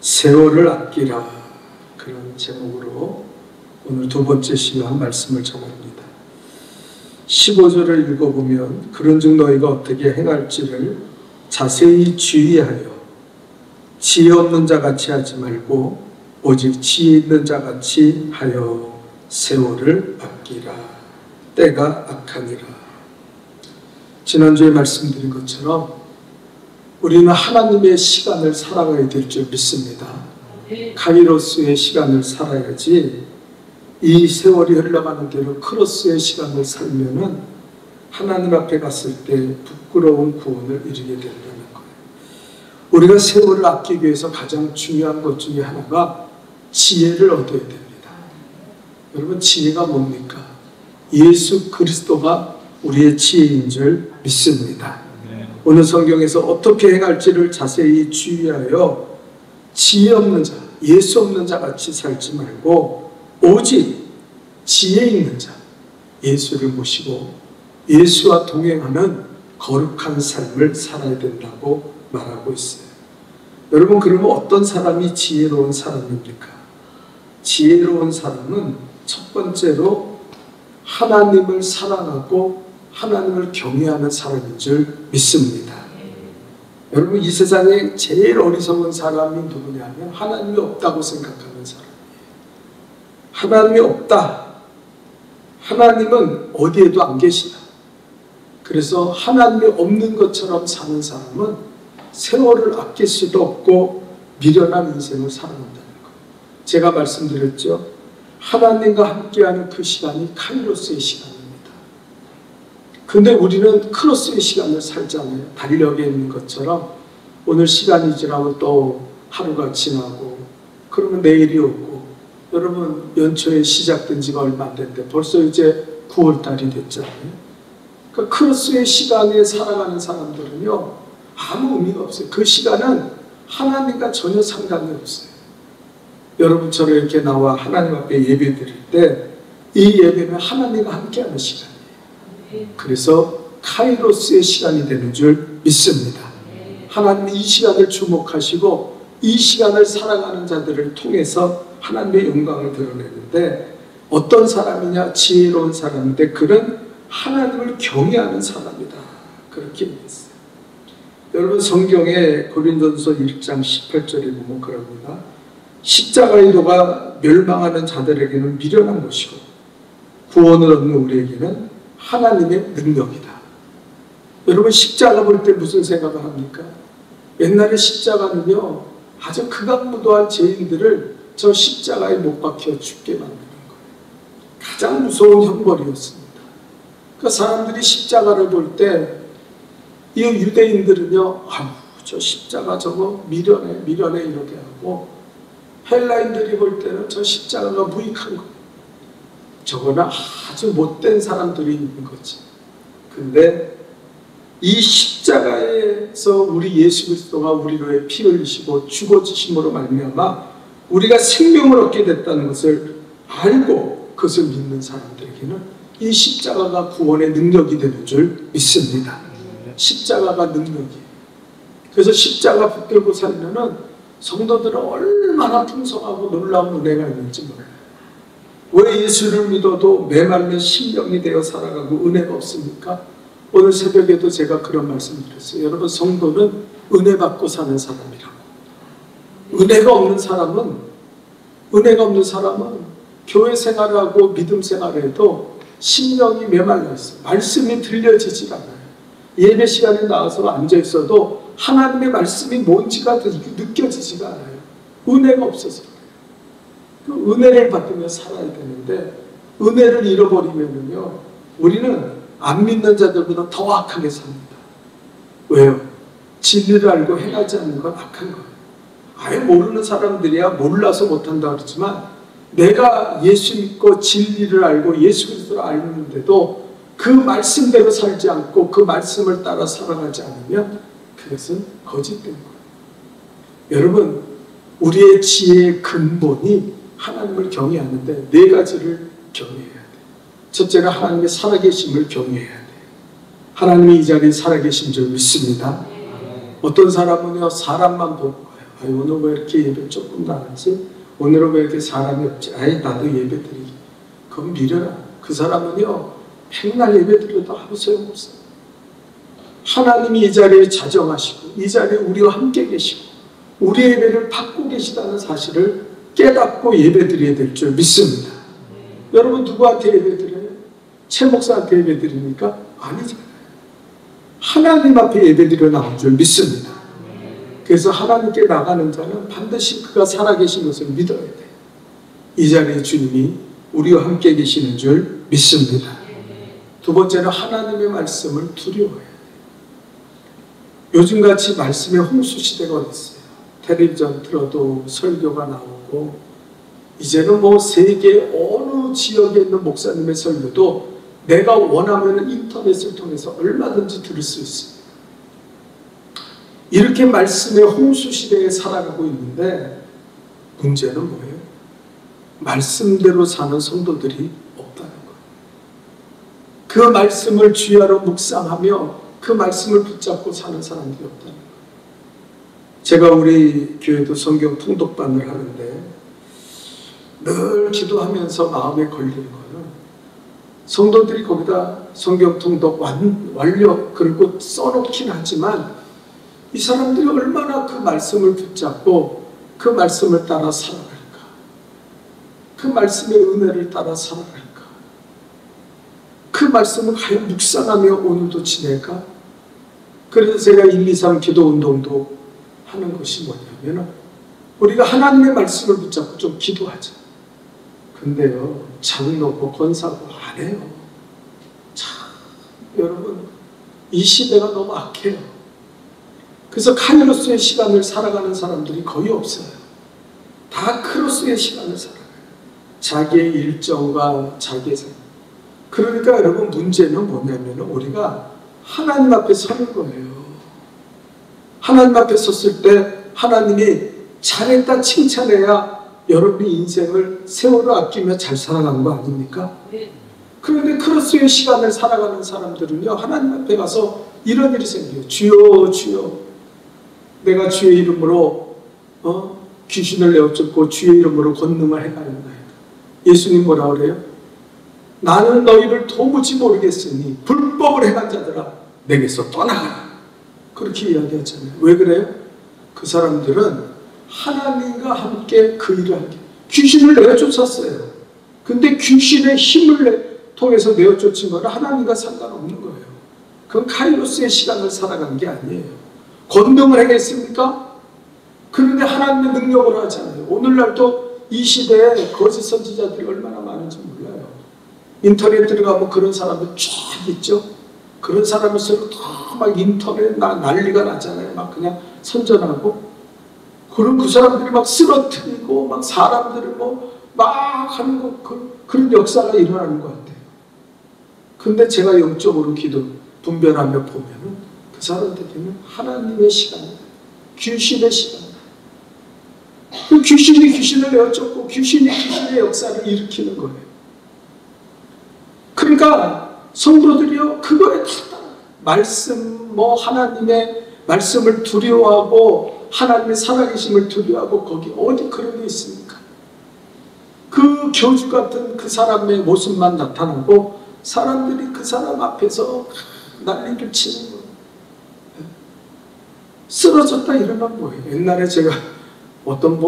세월을 아끼라, 그런 제목으로 오늘 두 번째 시간 말씀을 전합니다. 15절을 읽어보면 그런즉 너희가 어떻게 행할지를 자세히 주의하여 지혜 없는 자같이 하지 말고 오직 지혜 있는 자같이 하여 세월을 아끼라. 때가 악하니라. 지난주에 말씀드린 것처럼 우리는 하나님의 시간을 살아가야 될 줄 믿습니다. 카이로스의 시간을 살아야지 이 세월이 흘러가는 대로 크로스의 시간을 살면은 하나님 앞에 갔을 때 부끄러운 구원을 이루게 된다는 거예요. 우리가 세월을 아끼기 위해서 가장 중요한 것 중에 하나가 지혜를 얻어야 됩니다. 여러분, 지혜가 뭡니까? 예수 그리스도가 우리의 지혜인 줄 믿습니다. 오늘 성경에서 어떻게 행할지를 자세히 주의하여 지혜 없는 자, 예수 없는 자 같이 살지 말고 오직 지혜 있는 자, 예수를 모시고 예수와 동행하는 거룩한 삶을 살아야 된다고 말하고 있어요. 여러분, 그러면 어떤 사람이 지혜로운 사람입니까? 지혜로운 사람은 첫 번째로 하나님을 사랑하고 하나님을 경외하는 사람인 줄 믿습니다. 여러분, 이 세상에 제일 어리석은 사람이 누구냐면 하나님이 없다고 생각하는 사람이에요. 하나님이 없다. 하나님은 어디에도 안 계시다. 그래서 하나님이 없는 것처럼 사는 사람은 세월을 아낄 수도 없고 미련한 인생을 살아간다는 거예요. 제가 말씀드렸죠. 하나님과 함께하는 그 시간이 카이로스의 시간입니다. 근데 우리는 크로스의 시간을 살잖아요. 달력에 있는 것처럼 오늘 시간이 지나고 또 하루가 지나고 그러면 내일이 오고, 여러분 연초에 시작된 지가 얼마 안 됐는데 벌써 이제 9월달이 됐잖아요. 그러니까 크로스의 시간에 살아가는 사람들은요 아무 의미가 없어요. 그 시간은 하나님과 전혀 상관이 없어요. 여러분처럼 이렇게 나와 하나님 앞에 예배 드릴 때 이 예배는 하나님과 함께하는 시간이에요. 그래서 카이로스의 시간이 되는 줄 믿습니다. 하나님이 이 시간을 주목하시고 이 시간을 살아가는 자들을 통해서 하나님의 영광을 드러내는데, 어떤 사람이냐? 지혜로운 사람인데 그는 하나님을 경외하는 사람이다, 그렇게 얘기했어요. 여러분, 성경에 고린도전서 1장 18절에 보면 그럽니다. 십자가의 도가 멸망하는 자들에게는 미련한 것이고 구원을 얻는 우리에게는 하나님의 능력이다. 여러분, 십자가 볼 때 무슨 생각을 합니까? 옛날에 십자가는요 아주 극악무도한 죄인들을 저 십자가에 못 박혀 죽게 만드는 거예요. 가장 무서운 형벌이었습니다. 그러니까 사람들이 십자가를 볼 때 이 유대인들은요 저 십자가 저거 미련해 이렇게 하고, 헬라인들이 볼 때는 저 십자가가 무익한 거예요. 저거는 아주 못된 사람들이 있는 거지. 근데 이 십자가에서 우리 예수 그리스도가 우리로 위해 피 흘리시고 죽어지심으로 말미암아 우리가 생명을 얻게 됐다는 것을 알고 그것을 믿는 사람들에게는 이 십자가가 구원의 능력이 되는 줄 믿습니다. 십자가가 능력이에요. 그래서 십자가 붙들고 살면은 성도들은 얼마나 풍성하고 놀라운 은혜가 있는지 몰라요. 왜 예수를 믿어도 메말른 심령이 되어 살아가고 은혜가 없습니까? 오늘 새벽에도 제가 그런 말씀 드렸어요. 여러분, 성도는 은혜 받고 사는 사람이라고. 은혜가 없는 사람은 교회 생활하고 믿음 생활해도 심령이 메말라 있어요. 말씀이 들려지지 않아요. 예배 시간에 나와서 앉아 있어도 하나님의 말씀이 뭔지가 느껴지지가 않아요. 은혜가 없어서. 그 은혜를 받으며 살아야 되는데 은혜를 잃어버리면요 우리는 안 믿는 자들보다 더 악하게 삽니다. 왜요? 진리를 알고 행하지 않는 건 악한 거예요. 아예 모르는 사람들이야 몰라서 못한다 그러지만, 내가 예수 믿고 진리를 알고 예수 그리스도를 알는데도 그 말씀대로 살지 않고 그 말씀을 따라 살아가지 않으면 그것은 거짓된 거예요. 여러분, 우리의 지혜의 근본이 하나님을 경외하는데 네 가지를 경외해야 돼요. 첫째가 하나님의 살아계심을 경외해야 돼요. 하나님이 이 자리에 살아계신 줄 믿습니다. 어떤 사람은요 사람만 보는 거예요. 아니, 오늘 왜 이렇게 예배 조금 나갔지? 오늘은 왜 이렇게 사람이 없지? 아니, 나도 예배 드리기. 그건 미련아. 그 사람은요, 백날 예배 드려도 아무 소용없어요. 하나님이 이 자리에 자정하시고 이 자리에 우리와 함께 계시고 우리의 예배를 받고 계시다는 사실을 깨닫고 예배 드려야 될 줄 믿습니다. 여러분 누구한테 예배 드려요? 최 목사한테 예배 드립니까? 아니잖아요. 하나님 앞에 예배 드려 나온 줄 믿습니다. 그래서 하나님께 나가는 자는 반드시 그가 살아계신 것을 믿어야 돼요. 이 자리에 주님이 우리와 함께 계시는 줄 믿습니다. 두 번째는 하나님의 말씀을 두려워해야 돼요. 요즘같이 말씀의 홍수 시대가 어디 있어요? 텔레비전 틀어도 설교가 나오고 이제는 뭐 세계 어느 지역에 있는 목사님의 설교도 내가 원하면 인터넷을 통해서 얼마든지 들을 수 있습니다. 이렇게 말씀의 홍수 시대에 살아가고 있는데 문제는 뭐예요? 말씀대로 사는 성도들이 없다는 거예요. 그 말씀을 주야로 묵상하며 그 말씀을 붙잡고 사는 사람들이 없다는 거예요. 제가 우리 교회도 성경 통독반을 하는데 늘 기도하면서 마음에 걸리는 거는 성도들이 거기다 성경 통독 완료 그리고 써놓긴 하지만 이 사람들이 얼마나 그 말씀을 붙잡고 그 말씀을 따라 살아갈까? 그 말씀의 은혜를 따라 살아갈까? 그 말씀을 과연 묵상하며 오늘도 지낼까? 그래서 제가 1, 2, 3 기도 운동도 하는 것이 뭐냐면 우리가 하나님의 말씀을 붙잡고 좀 기도하자. 근데요, 장로고 권사고 안 해요. 참, 여러분, 이 시대가 너무 악해요. 그래서 카이로스의 시간을 살아가는 사람들이 거의 없어요. 다 크로스의 시간을 살아가요. 자기의 일정과 자기의 삶. 그러니까 여러분 문제는 뭐냐면 우리가 하나님 앞에 서는 거예요. 하나님 앞에 섰을 때 하나님이 잘했다 칭찬해야 여러분이 인생을 세월을 아끼며 잘 살아가는 거 아닙니까? 그런데 크로스의 시간을 살아가는 사람들은요, 하나님 앞에 가서 이런 일이 생겨요. 주여 주여 내가 주의 이름으로 귀신을 내어쫓고 주의 이름으로 권능을 행하였나이다. 예수님 뭐라 그래요? 나는 너희를 도무지 모르겠으니 불법을 행한 자들아 내게서 떠나가라. 그렇게 이야기하잖아요. 왜 그래요? 그 사람들은 하나님과 함께 그 일을 하게 귀신을 내어쫓았어요. 근데 귀신의 힘을 통해서 내어쫓은 건 하나님과 상관없는 거예요. 그건 카이로스의 시간을 살아간 게 아니에요. 권능을 행했습니까? 그런데 하나님의 능력으로 하잖아요. 오늘날도 이 시대에 거짓 선지자들이 얼마나 많은지 몰라요. 인터넷 들어가면 그런 사람들 쫙 있죠. 그런 사람일수록 더 막 인터넷 난리가 나잖아요. 막 그냥 선전하고 그런 그 사람들이 막 쓰러뜨리고 막 사람들을 뭐 막 하는 거 그런 역사가 일어나는 것 같아요. 근데 제가 영적으로 분별하며 보면은 그 사람들은 하나님의 시간, 귀신의 시간. 그 귀신이 귀신을 내어쫓고 귀신이 귀신의 역사를 일으키는 거예요. 그러니까 성도들이요 그거에 다 말씀 하나님의 말씀을 두려워하고 하나님의 살아계심을 두려워하고 거기 어디 그런 게 있습니까? 그 교주 같은 그 사람의 모습만 나타나고 사람들이 그 사람 앞에서 난리를 치는 거예요. 쓰러졌다 일어난 거예요. 옛날에 제가 어떤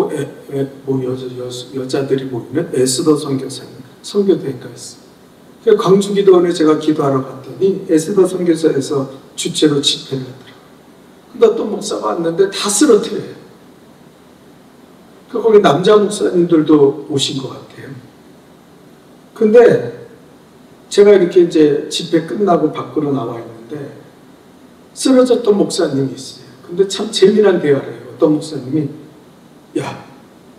여자들이 모이는 에스더 선교대회가 있어요. 광주기도원에 제가 기도하러 갔더니 에스더 선교사에서 주체로 집회를 하더라고요. 근데 어떤 목사가 왔는데 다 쓰러뜨려요. 거기 남자 목사님들도 오신 것 같아요. 근데 제가 이렇게 이제 집회 끝나고 밖으로 나와 있는데 쓰러졌던 목사님이 있어요. 근데 참 재미난 대화래요. 어떤 목사님이 야,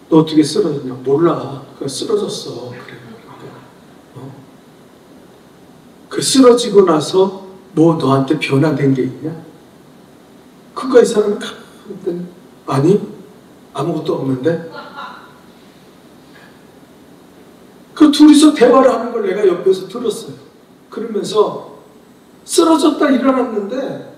너 어떻게 쓰러졌냐? 몰라. 그냥 쓰러졌어. 그래요. 그 쓰러지고 나서 뭐 너한테 변화된 게 있냐? 그거 이 사람이 가만히 아니 아무것도 없는데 그 둘이서 대화를 하는 걸 내가 옆에서 들었어요. 그러면서 쓰러졌다 일어났는데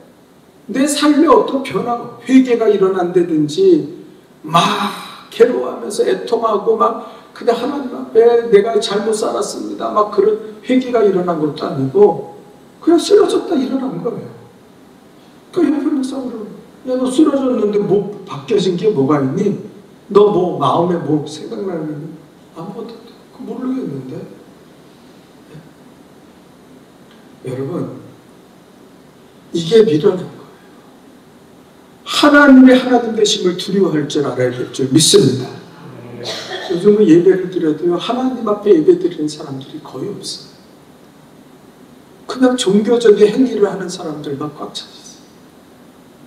내 삶에 어떤 변화가 회개가 일어난다든지 막 괴로워하면서 애통하고 막 그냥 하나님 앞에 내가 잘못 살았습니다. 막 그런 회개가 일어난 것도 아니고 그냥 쓰러졌다 일어난 거예요. 그 옆에 목사님은 야, 너 쓰러졌는데 뭐 바뀌어진 게 뭐가 있니? 너 뭐 마음에 뭐 생각나니? 아무것도 모르겠는데. 여러분, 이게 미련한 거예요. 하나님의 하나님 되심을 두려워할 줄 알아야 될 줄 믿습니다. 요즘은 예배를 드려도요, 하나님 앞에 예배 드리는 사람들이 거의 없어요. 그냥 종교적인 행위를 하는 사람들만 꽉 차 있어요.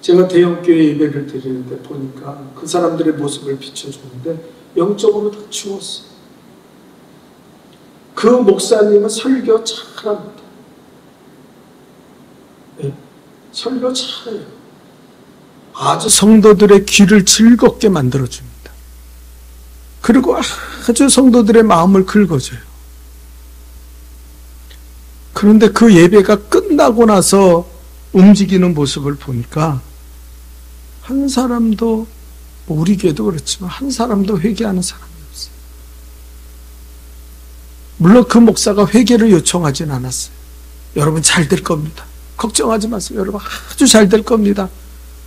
제가 대형교회 예배를 드리는데 보니까 그 사람들의 모습을 비춰주는데 영적으로 다 죽었어요. 그 목사님은 설교 잘합니다. 네, 설교 잘해요. 아주 성도들의 귀를 즐겁게 만들어줍니다. 그리고 아주 성도들의 마음을 긁어줘요. 그런데 그 예배가 끝나고 나서 움직이는 모습을 보니까 한 사람도, 우리 교회도 그렇지만 한 사람도 회개하는 사람이 없어요. 물론 그 목사가 회개를 요청하진 않았어요. 여러분 잘 될 겁니다. 걱정하지 마세요. 여러분 아주 잘 될 겁니다.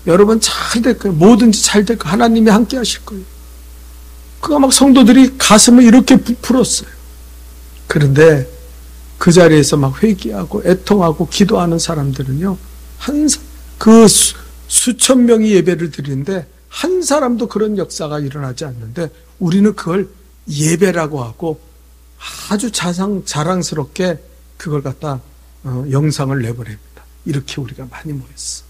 여러분 잘 될 거예요. 뭐든지 잘 될 거예요. 하나님이 함께 하실 거예요. 그가 막 성도들이 가슴을 이렇게 부풀었어요. 그런데 그 자리에서 막 회개하고 애통하고 기도하는 사람들은요, 그 수천 명이 예배를 드리는데 한 사람도 그런 역사가 일어나지 않는데 우리는 그걸 예배라고 하고 아주 자랑스럽게 그걸 갖다 영상을 내보냅니다. 이렇게 우리가 많이 모였어.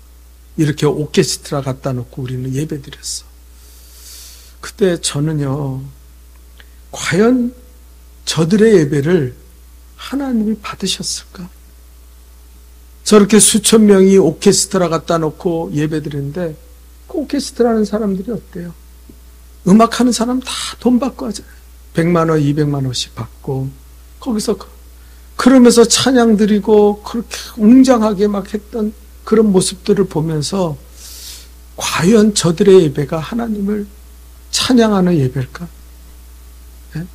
이렇게 오케스트라 갖다 놓고 우리는 예배 드렸어. 그때 저는요, 과연 저들의 예배를 하나님이 받으셨을까? 저렇게 수천 명이 오케스트라 갖다 놓고 예배 드리는데 그 오케스트라 하는 사람들이 어때요? 음악하는 사람 다 돈 받고 하잖아요. 100만 원, 200만 원씩 받고 거기서 그러면서 찬양 드리고 그렇게 웅장하게 막 했던 그런 모습들을 보면서 과연 저들의 예배가 하나님을 찬양하는 예배일까? 네?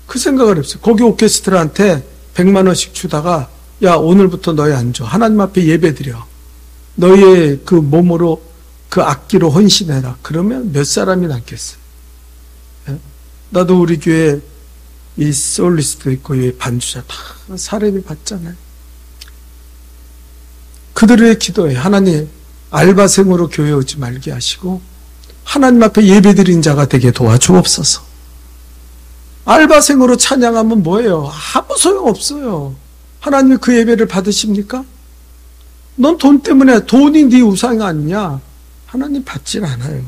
그 생각을 했어요. 거기 오케스트라한테 100만 원씩 주다가 야, 오늘부터 너희 안 줘. 하나님 앞에 예배 드려. 너희의 그 몸으로 그 악기로 헌신해라. 그러면 몇 사람이 남겠어요? 네? 나도 우리 교회 이 솔리스트 있고 이 반주자 다 사례비 받잖아요. 그들의 기도에 하나님 알바생으로 교회 오지 말게 하시고 하나님 앞에 예배드린 자가 되게 도와주옵소서. 알바생으로 찬양하면 뭐예요? 아무 소용없어요. 하나님이 그 예배를 받으십니까? 넌 돈 때문에 돈이 네 우상이 아니냐? 하나님 받질 않아요.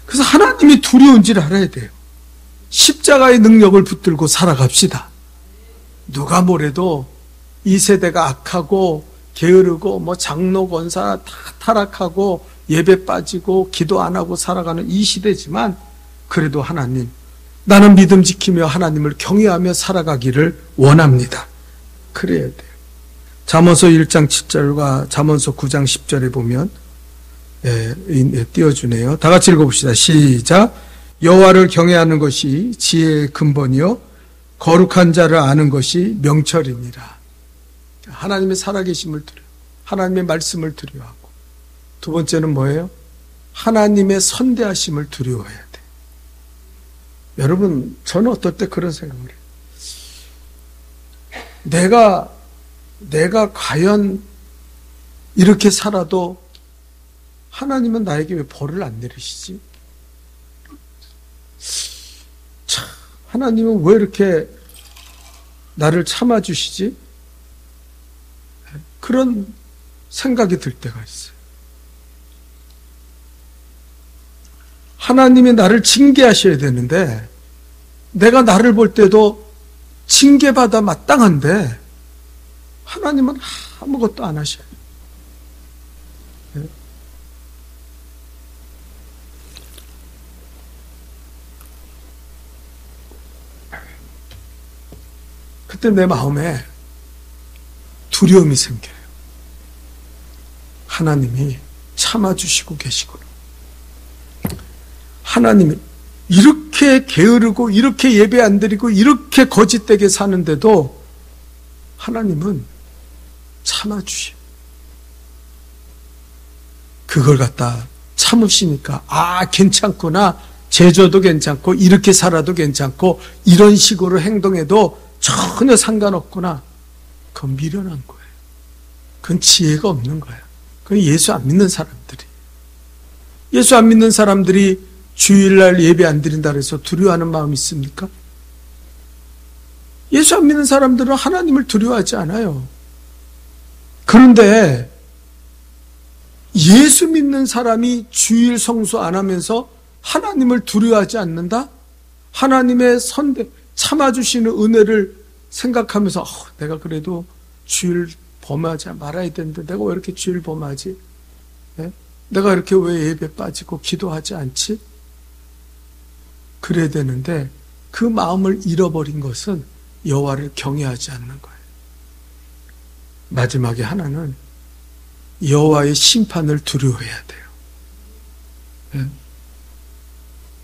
그래서 하나님이 두려운 줄 알아야 돼요. 십자가의 능력을 붙들고 살아갑시다. 누가 뭐래도 이 세대가 악하고 게으르고 뭐 장로 권사 다 타락하고 예배 빠지고 기도 안 하고 살아가는 이 시대지만 그래도 하나님, 나는 믿음 지키며 하나님을 경외하며 살아가기를 원합니다. 그래야 돼요. 잠언서 1장 7절과 잠언서 9장 10절에 보면 띄워주네요. 다 같이 읽어봅시다. 시작. 여호와를 경외하는 것이 지혜의 근본이요 거룩한 자를 아는 것이 명철이니라. 하나님의 살아계심을 두려, 하나님의 말씀을 두려워하고, 두 번째는 뭐예요? 하나님의 선대하심을 두려워해야 돼. 여러분, 저는 어떨 때 그런 생각을 해요. 내가 과연 이렇게 살아도 하나님은 나에게 왜 벌을 안 내리시지? 참, 하나님은 왜 이렇게 나를 참아주시지? 그런 생각이 들 때가 있어요. 하나님이 나를 징계하셔야 되는데 내가 나를 볼 때도 징계받아 마땅한데 하나님은 아무것도 안 하셔요. 그때 내 마음에 두려움이 생겨요. 하나님이 참아주시고 계시구나. 하나님이 이렇게 게으르고 이렇게 예배 안 드리고 이렇게 거짓되게 사는데도 하나님은 참아주셔. 그걸 갖다 참으시니까 괜찮구나. 제조도 괜찮고 이렇게 살아도 괜찮고 이런 식으로 행동해도 전혀 상관없구나. 그건 미련한 거예요. 그건 지혜가 없는 거야. 그건 예수 안 믿는 사람들이. 예수 안 믿는 사람들이 주일날 예배 안 드린다 해서 두려워하는 마음이 있습니까? 예수 안 믿는 사람들은 하나님을 두려워하지 않아요. 그런데 예수 믿는 사람이 주일 성수 안 하면서 하나님을 두려워하지 않는다? 하나님의 참아주시는 은혜를 생각하면서 내가 그래도 주일 범하지 말아야 되는데 내가 왜 이렇게 주일 범하지? 네? 내가 이렇게 왜 예배 빠지고 기도하지 않지? 그래야 되는데 그 마음을 잃어버린 것은 여호와를 경외하지 않는 거예요. 마지막에 하나는 여호와의 심판을 두려워해야 돼요. 네?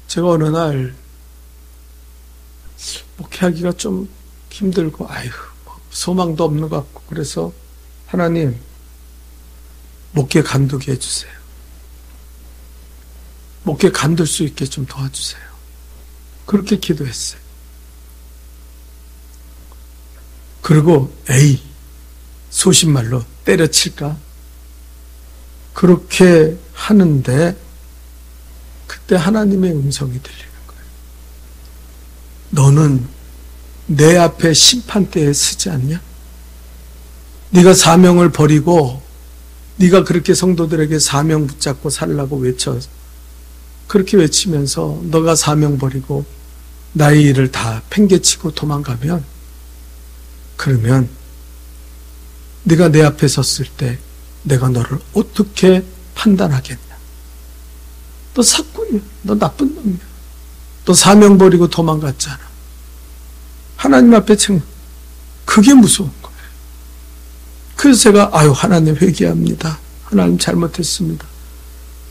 제가 어느 날 목회하기가 좀 힘들고 소망도 없는 것 같고 그래서 하나님 목회 간두게 해주세요. 목회 간둘 수 있게 좀 도와주세요. 그렇게 기도했어요. 그리고 소신말로 때려칠까? 그렇게 하는데 그때 하나님의 음성이 들리는 거예요. 너는 내 앞에 심판대에 서지 않냐? 네가 사명을 버리고 네가 그렇게 성도들에게 사명 붙잡고 살라고 그렇게 외치면서 너가 사명 버리고 나의 일을 다 팽개치고 도망가면 그러면 네가 내 앞에 섰을 때 내가 너를 어떻게 판단하겠냐? 너 사꾼이야. 너 나쁜 놈이야. 너 사명 버리고 도망갔잖아. 하나님 앞에 그게 무서운 거예요. 그래서 제가 하나님 회개합니다. 하나님 잘못했습니다.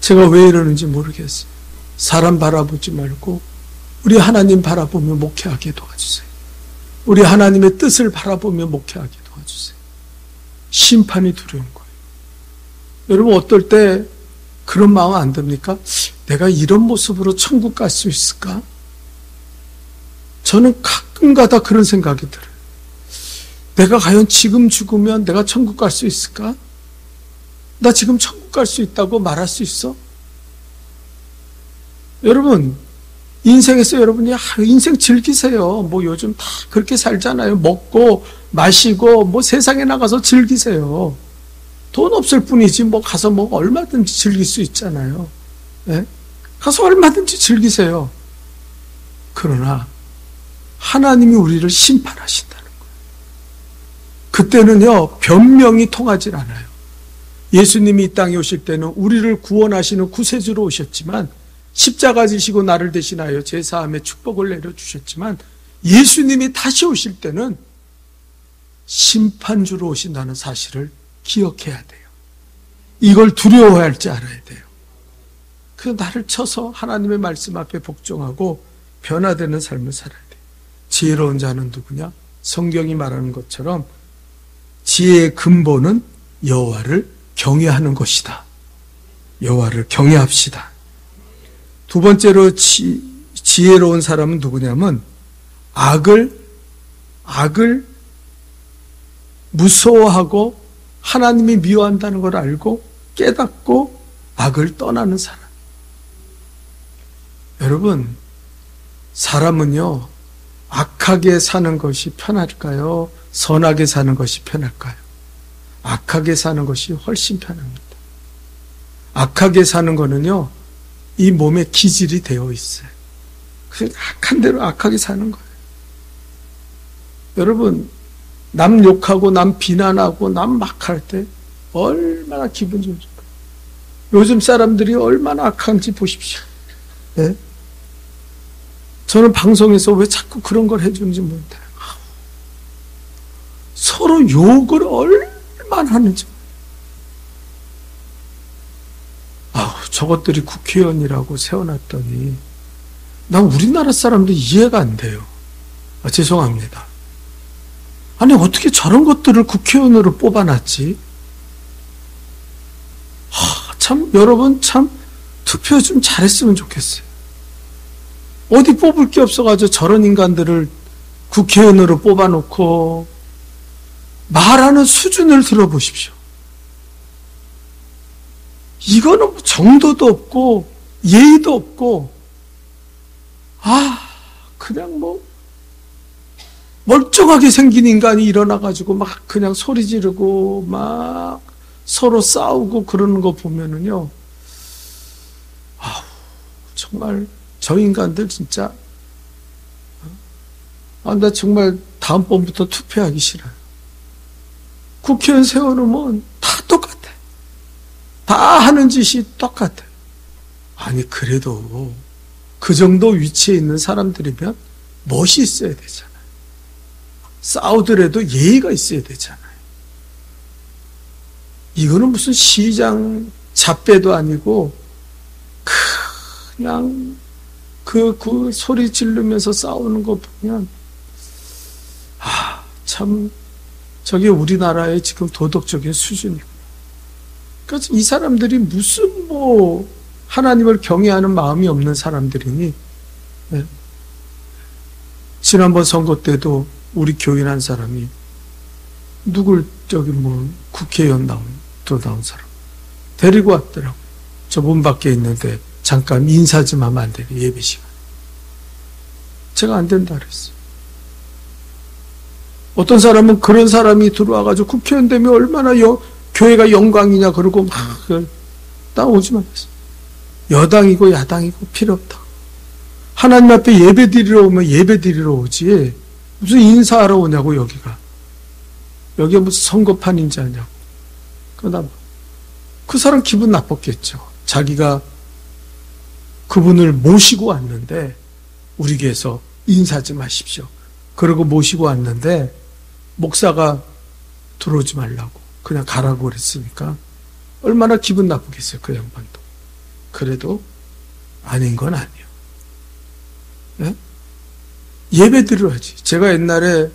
제가 왜 이러는지 모르겠어요. 사람 바라보지 말고 우리 하나님 바라보며 목회하게 도와주세요. 우리 하나님의 뜻을 바라보며 목회하게 도와주세요. 심판이 두려운 거예요. 여러분 어떨 때 그런 마음 안 듭니까? 내가 이런 모습으로 천국 갈 수 있을까? 저는 가끔가다 그런 생각이 들어요. 내가 과연 지금 죽으면 내가 천국 갈 수 있을까? 나 지금 천국 갈 수 있다고 말할 수 있어? 여러분 인생에서 여러분이 인생 즐기세요. 요즘 다 그렇게 살잖아요. 먹고 마시고 세상에 나가서 즐기세요. 돈 없을 뿐이지 가서 얼마든지 즐길 수 있잖아요. 네? 가서 얼마든지 즐기세요. 그러나 하나님이 우리를 심판하신다는 거예요. 그때는요 변명이 통하질 않아요. 예수님이 이 땅에 오실 때는 우리를 구원하시는 구세주로 오셨지만 십자가 지시고 나를 대신하여 제사함의 축복을 내려주셨지만 예수님이 다시 오실 때는 심판주로 오신다는 사실을 기억해야 돼요. 이걸 두려워할 줄 알아야 돼요. 그 나를 쳐서 하나님의 말씀 앞에 복종하고 변화되는 삶을 살아야 돼요. 지혜로운 자는 누구냐? 성경이 말하는 것처럼 지혜의 근본은 여호와를 경외하는 것이다. 여호와를 경외합시다. 두 번째로 지혜로운 사람은 누구냐면 악을 무서워하고 하나님이 미워한다는 걸 알고 깨닫고 악을 떠나는 사람. 여러분 사람은요 악하게 사는 것이 편할까요? 선하게 사는 것이 편할까요? 악하게 사는 것이 훨씬 편합니다. 악하게 사는 거는요 이 몸에 기질이 되어 있어요. 그래서 악한 대로 악하게 사는 거예요. 여러분 남 욕하고 남 비난하고 남 막 할 때 얼마나 기분 좋을까요? 요즘 사람들이 얼마나 악한지 보십시오. 네? 저는 방송에서 왜 자꾸 그런 걸 해주는지 모르겠어요. 서로 욕을 얼마나 하는지. 저것들이 국회의원이라고 세워놨더니 난 우리나라 사람들 이해가 안 돼요. 죄송합니다. 아니 어떻게 저런 것들을 국회의원으로 뽑아놨지? 참 여러분 참 투표 좀 잘했으면 좋겠어요. 어디 뽑을 게 없어가지고 저런 인간들을 국회의원으로 뽑아놓고 말하는 수준을 들어보십시오. 이거는 뭐 정도도 없고 예의도 없고 그냥 뭐 멀쩡하게 생긴 인간이 일어나가지고 막 그냥 소리 지르고 막 서로 싸우고 그러는 거 보면은요, 정말 저 인간들 진짜 나 정말 다음번부터 투표하기 싫어요. 국회의원 세워놓으면 다 똑같아. 다 하는 짓이 똑같아. 아니 그래도 그 정도 위치에 있는 사람들이면 멋이 있어야 되잖아요. 싸우더라도 예의가 있어야 되잖아요. 이거는 무슨 시장 잡배도 아니고 그냥 그 소리 지르면서 싸우는 거 보면 참 저게 우리나라의 지금 도덕적인 수준이고, 그러니까 이 사람들이 무슨 뭐 하나님을 경외하는 마음이 없는 사람들이니. 네. 지난번 선거 때도 우리 교인 한 사람이 누굴 국회의원 나온 사람 데리고 왔더라고. 저 문 밖에 있는데 잠깐 인사 좀 하면 안 되냐, 예배 시간. 제가 안 된다 그랬어요. 어떤 사람은 그런 사람이 들어와가지고 국회의원 되면 얼마나 교회가 영광이냐 그러고 막 따오지 말았어요. 여당이고 야당이고 필요 없다. 하나님 앞에 예배 드리러 오면 예배 드리러 오지 무슨 인사하러 오냐고. 여기가 무슨 선거판인지 아냐고. 그 사람 기분 나빴겠죠. 자기가 그분을 모시고 왔는데 우리 교회에서 인사 좀 하십시오. 그러고 모시고 왔는데 목사가 들어오지 말라고 그냥 가라고 그랬으니까 얼마나 기분 나쁘겠어요, 그 양반도. 그래도 아닌 건 아니에요. 예? 예배 드려야지. 제가 옛날에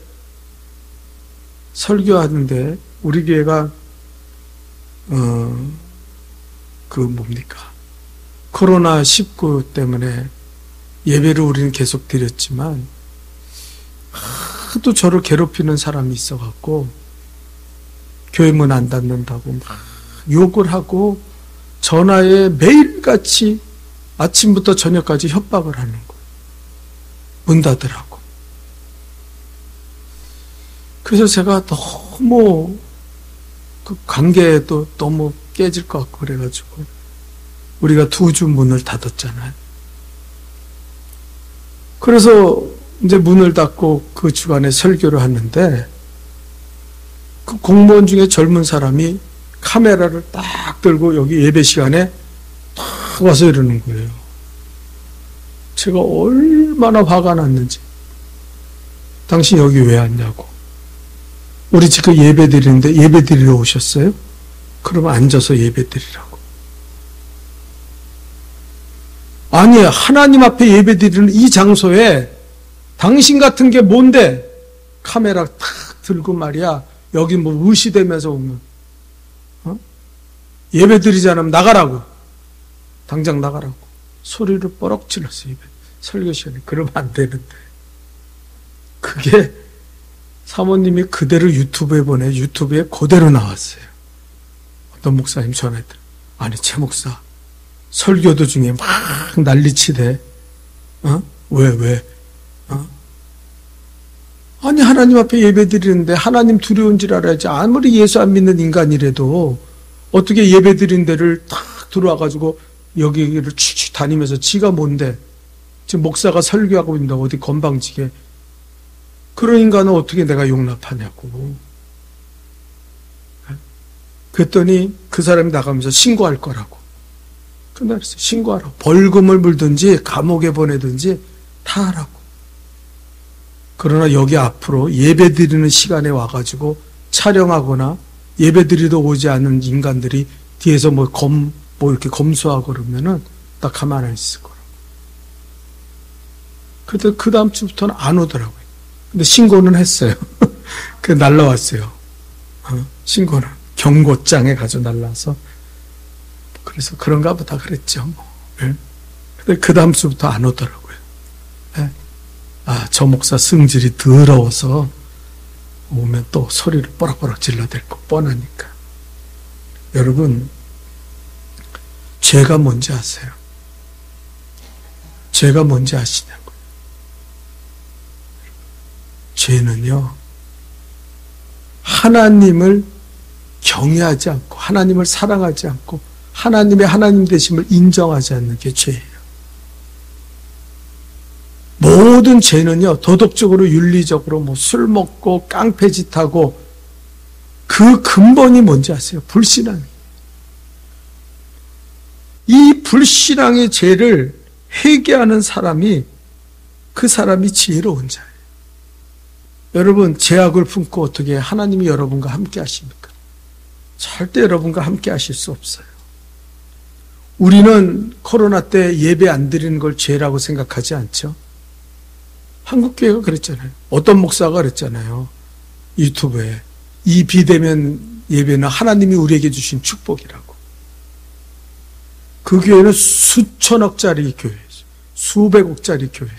설교하는데 우리 교회가 코로나19 때문에 예배를 우리는 계속 드렸지만 하도 저를 괴롭히는 사람이 있어갖고 교회 문 안 닫는다고 막 욕을 하고 전화에 매일같이 아침부터 저녁까지 협박을 하는 거예요. 문 닫으라고. 그래서 제가 너무 그 관계도 너무 깨질 것 같고 그래가지고 우리가 2주 문을 닫았잖아요. 그래서 이제 문을 닫고 그 주간에 설교를 하는데 그 공무원 중에 젊은 사람이 카메라를 딱 들고 여기 예배 시간에 딱 와서 이러는 거예요. 제가 얼마나 화가 났는지. 당신 여기 왜 왔냐고. 우리 지금 예배 드리는데 예배 드리러 오셨어요? 그러면 앉아서 예배 드리라고. 아니, 하나님 앞에 예배 드리는 이 장소에 당신 같은 게 뭔데? 카메라 탁 들고 말이야. 여기 뭐 의시되면서 오면. 예배 드리지 않으면 나가라고. 당장 나가라고. 소리를 뻐럭 질렀어요. 설교 시간에. 그러면 안 되는데. 그게 사모님이 그대로 유튜브에 유튜브에 그대로 나왔어요. 어떤 목사님 전화했더니, 아니, 최 목사, 설교 도중에 막 난리치대. 왜? 아니, 하나님 앞에 예배 드리는데 하나님 두려운 줄 알아야지. 아무리 예수 안 믿는 인간이라도 어떻게 예배 드린 데를 딱 들어와가지고 여기를 취취 다니면서 지가 뭔데? 지금 목사가 설교하고 있는데 어디 건방지게. 그런 인간은 어떻게 내가 용납하냐고. 그랬더니 그 사람이 나가면서 신고할 거라고. 그날 신고하라고. 벌금을 물든지 감옥에 보내든지 다 하라고. 그러나 여기 앞으로 예배 드리는 시간에 와가지고 촬영하거나 예배 드리러 오지 않은 인간들이 뒤에서 뭐 뭐 이렇게 검소하고 그러면은 나 가만 안 있을 거라고. 그때 그 다음 주부터는 안 오더라고요. 근데 신고는 했어요. 그 날라왔어요. 신고는 경고장에 가지고 날라와서. 그래서 그런가 보다 그랬죠. 뭐. 네. 근데 그 다음 주부터 안 오더라고요. 네. 아, 저 목사 성질이 더러워서 오면 또 소리를 뽀락뽀락 질러댈 거 뻔하니까. 여러분, 죄가 뭔지 아세요? 죄가 뭔지 아시냐고요? 죄는요, 하나님을 경외하지 않고, 하나님을 사랑하지 않고, 하나님의 하나님 되심을 인정하지 않는 게 죄예요. 모든 죄는요, 도덕적으로, 윤리적으로, 뭐 술 먹고, 깡패짓하고, 그 근본이 뭔지 아세요? 불신앙이에요. 이 불신앙의 죄를 회개하는 사람이, 그 사람이 지혜로운 자예요. 여러분, 죄악을 품고 어떻게 하나님이 여러분과 함께 하십니까? 절대 여러분과 함께 하실 수 없어요. 우리는 코로나 때 예배 안 드리는 걸 죄라고 생각하지 않죠? 한국교회가 그랬잖아요. 어떤 목사가 그랬잖아요. 유튜브에. 이 비대면 예배는 하나님이 우리에게 주신 축복이라고. 그 교회는 수천억짜리 교회죠. 수백억짜리 교회.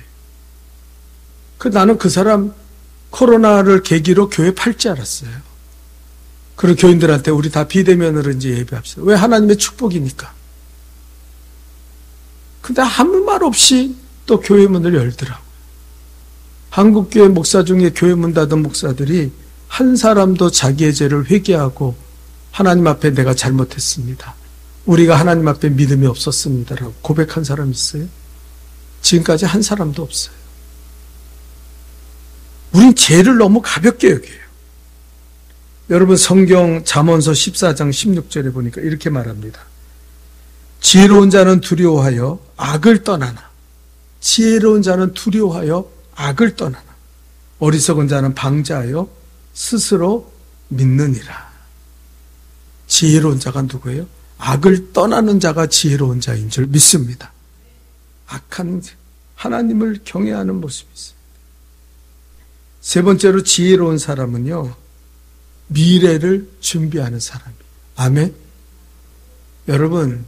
나는 그 사람 코로나를 계기로 교회 팔지 알았어요. 그리고 교인들한테 우리 다 비대면으로 이제 예배합시다. 왜? 하나님의 축복이니까. 근데 아무 말 없이 또 교회 문을 열더라고요. 한국교회 목사 중에 교회 문 닫은 목사들이 한 사람도 자기의 죄를 회개하고 하나님 앞에 내가 잘못했습니다. 우리가 하나님 앞에 믿음이 없었습니다라고 고백한 사람 있어요? 지금까지 한 사람도 없어요. 우린 죄를 너무 가볍게 여겨요. 여러분, 성경 잠언서 14장 16절에 보니까 이렇게 말합니다. 지혜로운 자는 두려워하여 악을 떠나나. 지혜로운 자는 두려워하여 악을 떠나나. 어리석은 자는 방자하여 스스로 믿느니라. 지혜로운 자가 누구예요? 악을 떠나는 자가 지혜로운 자인 줄 믿습니다. 악한 하나님을 경외하는 모습이 있어요. 세 번째로 지혜로운 사람은요, 미래를 준비하는 사람이에요. 아멘? 여러분,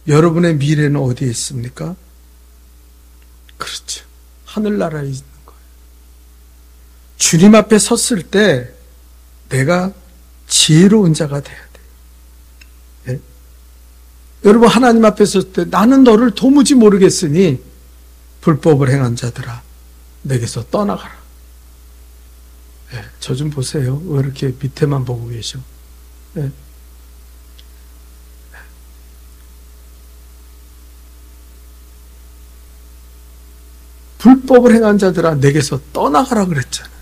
여러분의 미래는 어디에 있습니까? 그렇죠. 하늘나라에 있는 거예요. 주님 앞에 섰을 때 내가 지혜로운 자가 돼야 돼요. 예? 여러분, 하나님 앞에 섰을 때 나는 너를 도무지 모르겠으니 불법을 행한 자들아 내게서 떠나가라. 예, 저 좀 보세요. 왜 이렇게 밑에만 보고 계셔? 예. 불법을 행한 자들아 내게서 떠나가라 그랬잖아요.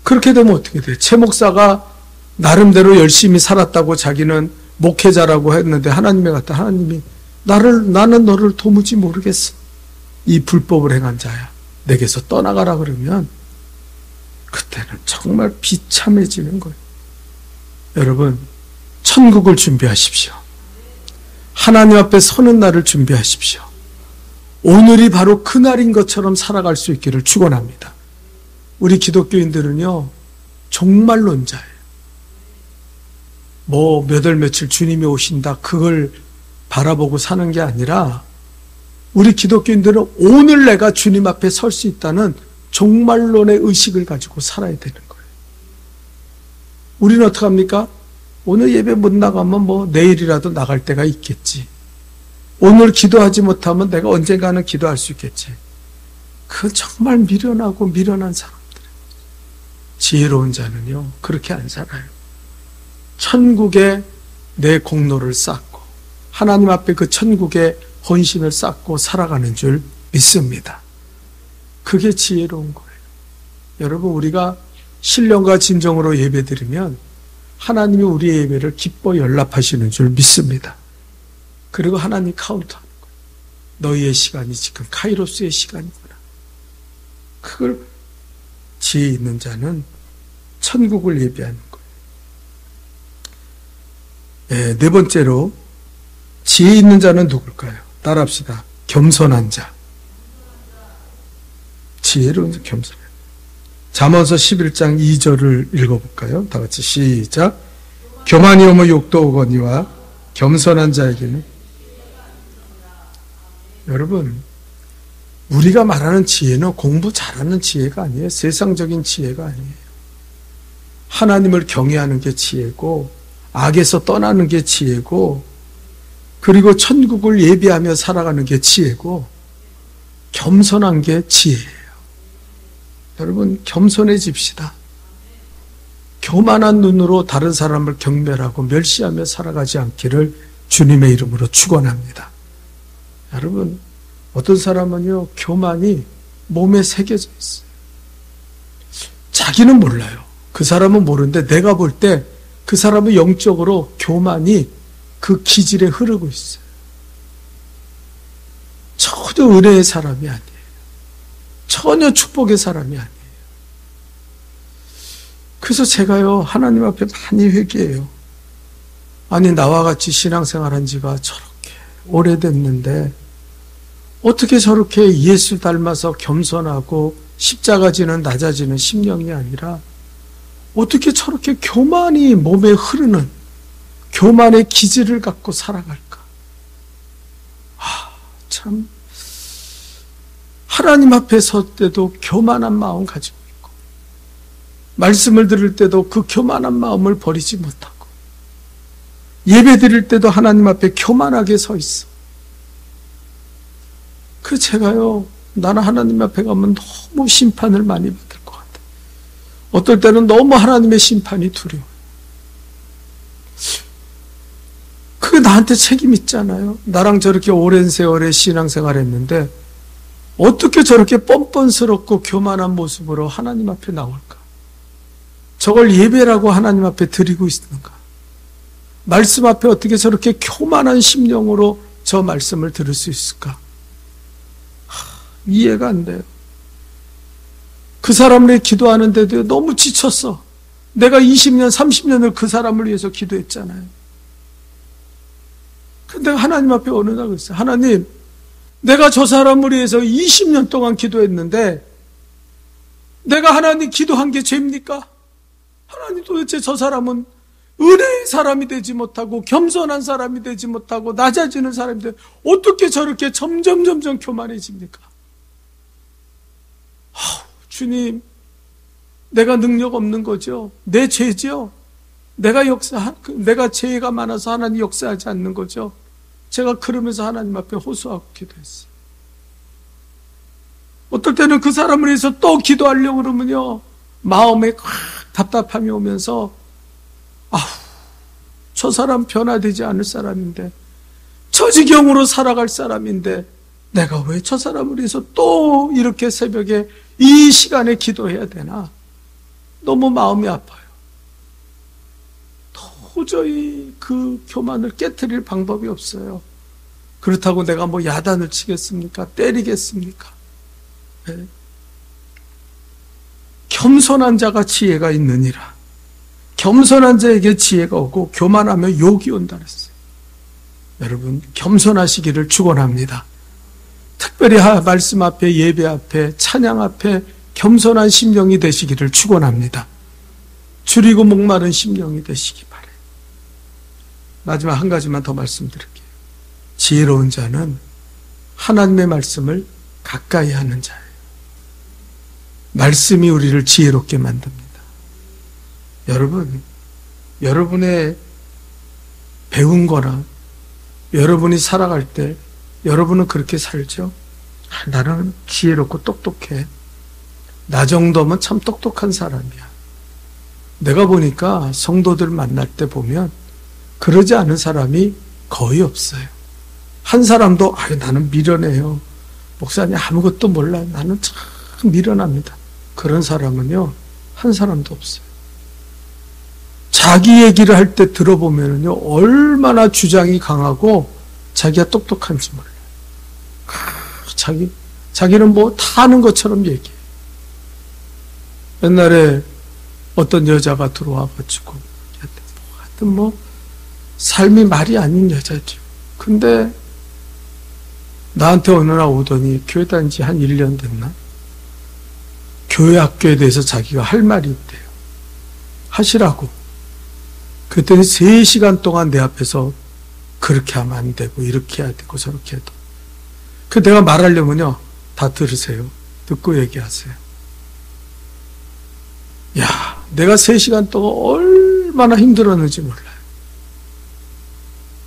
그렇게 되면 어떻게 돼요? 최 목사가 나름대로 열심히 살았다고 자기는 목회자라고 했는데 하나님의 같다. 하나님이 나는 너를 도무지 모르겠어. 이 불법을 행한 자야. 내게서 떠나가라 그러면 그때는 정말 비참해지는 거예요. 여러분, 천국을 준비하십시오. 하나님 앞에 서는 날을 준비하십시오. 오늘이 바로 그날인 것처럼 살아갈 수 있기를 축원합니다. 우리 기독교인들은요, 종말론자예요. 뭐 몇 월 며칠 주님이 오신다 그걸 바라보고 사는 게 아니라 우리 기독교인들은 오늘 내가 주님 앞에 설 수 있다는 종말론의 의식을 가지고 살아야 되는 거예요. 우리는 어떻게 합니까? 오늘 예배 못 나가면 뭐 내일이라도 나갈 때가 있겠지. 오늘 기도하지 못하면 내가 언젠가는 기도할 수 있겠지. 그건 정말 미련하고 미련한 사람들. 지혜로운 자는요, 그렇게 안 살아요. 천국에 내 공로를 쌓고 하나님 앞에 그 천국에 헌신을 쌓고 살아가는 줄 믿습니다. 그게 지혜로운 거예요. 여러분, 우리가 신령과 진정으로 예배드리면 하나님이 우리의 예배를 기뻐 연락하시는 줄 믿습니다. 그리고 하나님 카운트하는 거예요. 너희의 시간이 지금 카이로스의 시간이구나. 그걸 지혜 있는 자는 천국을 예배하는 거예요. 네 번째로 지혜 있는 자는 누굴까요? 따라합시다. 겸손한 자. 지혜로운 자, 겸손한 자. 잠언서 11장 2절을 읽어볼까요? 다 같이 시작. 교만이 오면 욕도 오거니와 겸손한 자에게는. 여러분, 우리가 말하는 지혜는 공부 잘하는 지혜가 아니에요. 세상적인 지혜가 아니에요. 하나님을 경외하는 게 지혜고, 악에서 떠나는 게 지혜고, 그리고 천국을 예비하며 살아가는 게 지혜고, 겸손한 게 지혜예요. 여러분, 겸손해집시다. 교만한 눈으로 다른 사람을 경멸하고 멸시하며 살아가지 않기를 주님의 이름으로 축원합니다. 여러분, 어떤 사람은요, 교만이 몸에 새겨져 있어요. 자기는 몰라요. 그 사람은 모르는데 내가 볼 때 그 사람은 영적으로 교만이 그 기질에 흐르고 있어요. 전혀 은혜의 사람이 아니에요. 전혀 축복의 사람이 아니에요. 그래서 제가요, 하나님 앞에 많이 회개해요. 아니, 나와 같이 신앙생활한 지가 저렇게 오래됐는데 어떻게 저렇게 예수 닮아서 겸손하고 십자가 지는 낮아지는 심령이 아니라 어떻게 저렇게 교만이 몸에 흐르는 교만의 기질을 갖고 살아갈까? 참, 하나님 앞에 설 때도 교만한 마음 가지고 있고, 말씀을 들을 때도 그 교만한 마음을 버리지 못하고, 예배 드릴 때도 하나님 앞에 교만하게 서 있어. 그래서 제가요, 나는 하나님 앞에 가면 너무 심판을 많이 받을 것 같아. 어떨 때는 너무 하나님의 심판이 두려워요. 그게 나한테 책임 있잖아요. 나랑 저렇게 오랜 세월의 신앙생활 했는데 어떻게 저렇게 뻔뻔스럽고 교만한 모습으로 하나님 앞에 나올까? 저걸 예배라고 하나님 앞에 드리고 있는가? 말씀 앞에 어떻게 저렇게 교만한 심령으로 저 말씀을 들을 수 있을까? 이해가 안 돼요. 그 사람을 위해 기도하는데도 너무 지쳤어. 내가 20년, 30년을 그 사람을 위해서 기도했잖아요. 근데 하나님 앞에 어느 날 그랬어요. 하나님, 내가 저 사람을 위해서 20년 동안 기도했는데 내가 하나님 기도한 게 죄입니까? 하나님, 도대체 저 사람은 은혜의 사람이 되지 못하고 겸손한 사람이 되지 못하고 낮아지는 사람이 되지 어떻게 저렇게 점점 교만해집니까? 주님, 내가 능력 없는 거죠. 내 죄죠. 내가 죄가 많아서 하나님 역사하지 않는 거죠. 제가 그러면서 하나님 앞에 호소하고 기도했어요. 어떨 때는 그 사람을 위해서 또 기도하려고 그러면요, 마음에 꽉 답답함이 오면서 저 사람 변화되지 않을 사람인데, 저 지경으로 살아갈 사람인데 내가 왜 저 사람을 위해서 또 이렇게 새벽에 이 시간에 기도해야 되나? 너무 마음이 아파요. 도저히 그 교만을 깨트릴 방법이 없어요. 그렇다고 내가 뭐 야단을 치겠습니까? 때리겠습니까? 네. 겸손한 자가 지혜가 있느니라. 겸손한 자에게 지혜가 오고 교만하면 욕이 온다 그랬어요. 여러분, 겸손하시기를 축원합니다. 특별히 말씀 앞에, 예배 앞에, 찬양 앞에 겸손한 심령이 되시기를 축원합니다. 줄이고 목마른 심령이 되시기 바랍니다. 마지막 한 가지만 더 말씀드릴게요. 지혜로운 자는 하나님의 말씀을 가까이 하는 자예요. 말씀이 우리를 지혜롭게 만듭니다. 여러분, 여러분의 배운 거나 여러분이 살아갈 때 여러분은 그렇게 살죠? 나는 지혜롭고 똑똑해. 나 정도면 참 똑똑한 사람이야. 내가 보니까 성도들 만날 때 보면 그러지 않은 사람이 거의 없어요. 한 사람도 나는 미련해요. 목사님 아무것도 몰라요. 나는 참 미련합니다. 그런 사람은요, 한 사람도 없어요. 자기 얘기를 할 때 들어보면요, 얼마나 주장이 강하고 자기가 똑똑한지 몰라요. 자기는 뭐 다 아는 것처럼 얘기해요. 옛날에 어떤 여자가 들어와가지고, 하여튼 삶이 말이 아닌 여자죠. 근데 나한테 어느 날 오더니 교회 다닌 지 한 1년 됐나? 교회 학교에 대해서 자기가 할 말이 있대요. 하시라고. 그랬더니 3시간 동안 내 앞에서 그렇게 하면 안 되고 이렇게 해야 되고 저렇게 해도. 그 내가 말하려면요. 다 들으세요. 듣고 얘기하세요. 야, 내가 3시간 동안 얼마나 힘들었는지 몰라요.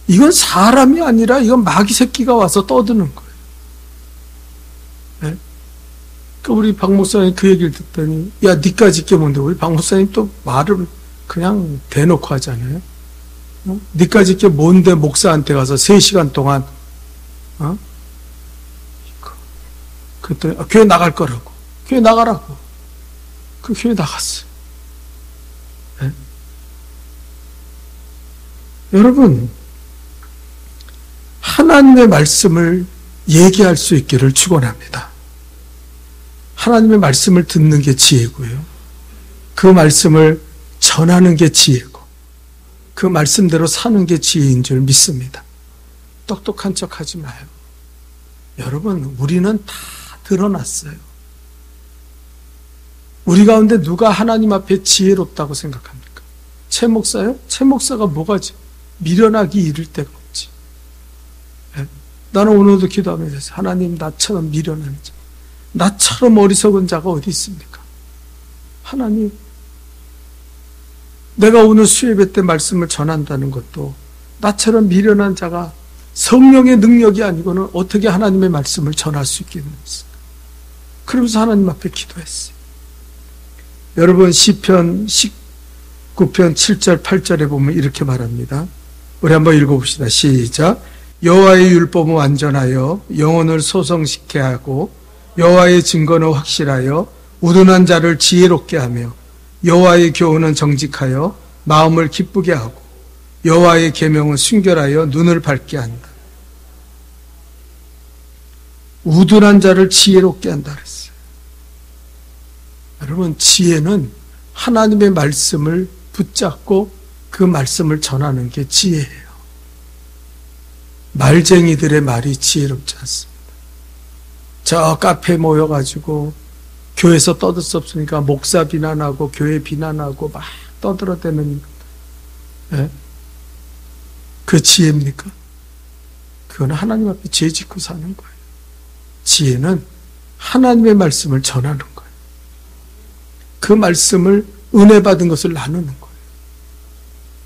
이건 사람이 아니라 이건 마귀 새끼가 와서 떠드는 거예요. 네? 그 우리 박 목사님 그 얘기를 듣더니 야, 니까짓 게 뭔데? 우리 박 목사님 또 말을 그냥 대놓고 하잖아요. 니까짓 게 뭔데 목사한테 가서 3시간 동안 그랬더니 교회 나갈 거라고. 교회 나가라고. 그 교회 나갔어요. 네? 여러분, 하나님의 말씀을 얘기할 수 있기를 축원합니다. 하나님의 말씀을 듣는 게 지혜고요. 그 말씀을 전하는 게 지혜고 그 말씀대로 사는 게 지혜인 줄 믿습니다. 똑똑한 척 하지 마요. 여러분, 우리는 다 드러났어요. 우리 가운데 누가 하나님 앞에 지혜롭다고 생각합니까? 최 목사요? 최 목사가 뭐가지? 미련하기 이를 데가 없지. 네? 나는 오늘도 기도하면서 하나님, 나처럼 미련한 자, 나처럼 어리석은 자가 어디 있습니까? 하나님, 내가 오늘 수예배 때 말씀을 전한다는 것도 나처럼 미련한 자가 성령의 능력이 아니고는 어떻게 하나님의 말씀을 전할 수 있겠습니까? 그러면서 하나님 앞에 기도했어요. 여러분, 시편 19편 7절 8절에 보면 이렇게 말합니다. 우리 한번 읽어봅시다. 시작. 여호와의 율법은 완전하여 영혼을 소성시게 하고 여호와의 증거는 확실하여 우둔한 자를 지혜롭게 하며 여호와의 교훈은 정직하여 마음을 기쁘게 하고 여호와의 계명은 순결하여 눈을 밝게 한다. 우둔한 자를 지혜롭게 한다 그랬어요. 여러분, 지혜는 하나님의 말씀을 붙잡고 그 말씀을 전하는 게 지혜예요. 말쟁이들의 말이 지혜롭지 않습니다. 저 카페에 모여가지고 교회에서 떠들 수 없으니까 목사 비난하고 교회 비난하고 막 떠들어대는, 예? 그 지혜입니까? 그건 하나님 앞에 죄 짓고 사는 거예요. 지혜는 하나님의 말씀을 전하는 거예요. 그 말씀을 은혜 받은 것을 나누는 거예요.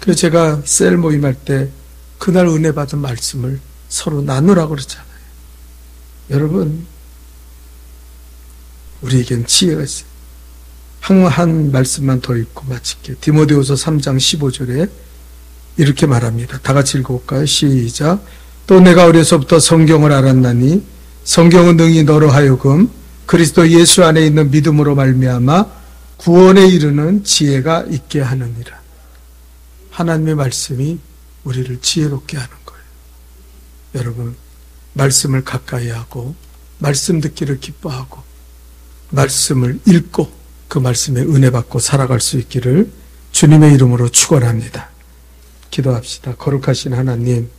그래서 제가 셀 모임할 때 그날 은혜 받은 말씀을 서로 나누라고 그러잖아요. 여러분, 우리에겐 지혜가 있어요. 한 말씀만 더 읽고 마칠게요. 디모데후서 3장 15절에 이렇게 말합니다. 다 같이 읽어볼까요? 시작. 또 내가 어려서부터 성경을 알았나니 성경은 능히 너로 하여금 그리스도 예수 안에 있는 믿음으로 말미암아 구원에 이르는 지혜가 있게 하느니라. 하나님의 말씀이 우리를 지혜롭게 하는 거예요. 여러분, 말씀을 가까이 하고 말씀 듣기를 기뻐하고 말씀을 읽고 그 말씀에 은혜 받고 살아갈 수 있기를 주님의 이름으로 축원합니다. 기도합시다. 거룩하신 하나님,